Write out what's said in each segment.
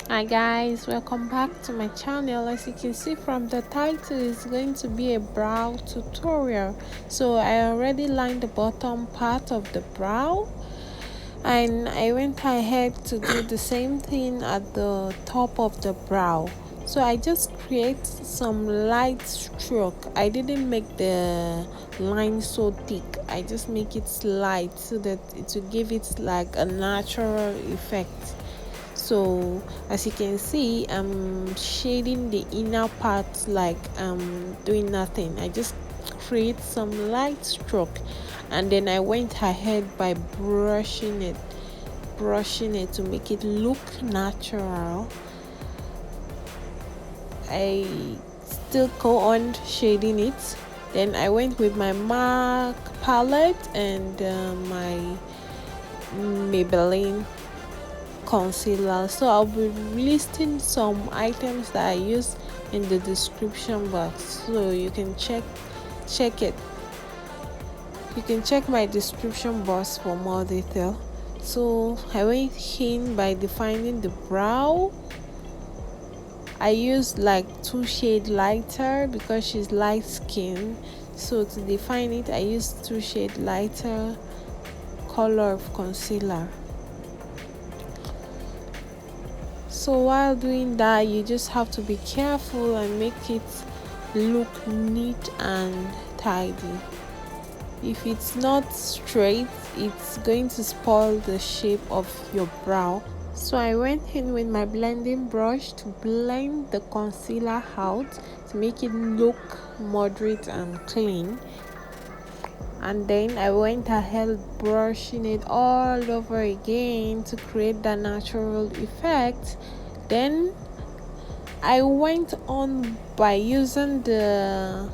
Hi guys, welcome back to my channel. As you can see from the title, it's going to be a brow tutorial. So I already lined the bottom part of the brow, and I went ahead to do the same thing at the top of the brow. So I just create some light stroke. I didn't make the line so thick, I just make it light so that it will give it like a natural effect. So as you can see, I'm shading the inner part like I'm doing nothing. I just create some light stroke, and then I went ahead by brushing it to make it look natural. I still go on shading it. Then I went with my MAC palette and my Maybelline concealer. So I'll be listing some items that I use in the description box, so you can check it. You can check my description box for more detail. So I went in by defining the brow. I used like 2 shades lighter because she's light skin. So to define it, I used 2 shades lighter color of concealer. So while doing that, you just have to be careful and make it look neat and tidy. If it's not straight, it's going to spoil the shape of your brow. So I went in with my blending brush to blend the concealer out to make it look moderate and clean. And then I went ahead brushing it all over again to create that natural effect. Then I went on by using a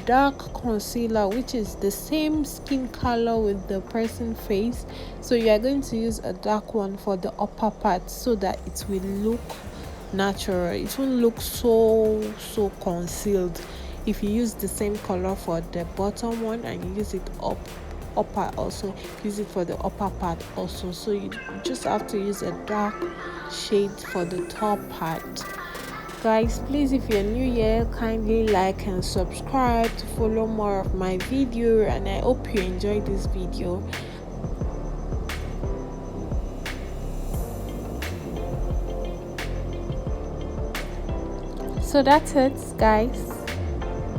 dark concealer, which is the same skin color with the person's face. So you are going to use a dark one for the upper part so that it will look natural. It won't look so concealed if you use the same color for the bottom one and you use it upper, also use it for the upper part also. So you just have to use a dark shade for the top part. Guys, please, if you're new here, kindly like and subscribe to follow more of my video, and I hope you enjoyed this video. So that's it, guys.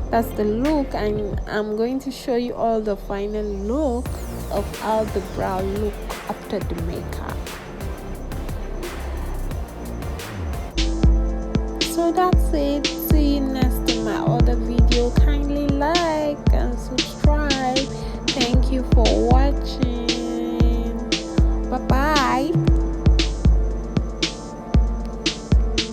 That's the look, and I'm going to show you all the final look of how the brow look after the makeup. So that's it. See you next in my other video. Kindly like and subscribe. Thank you for watching. Bye bye.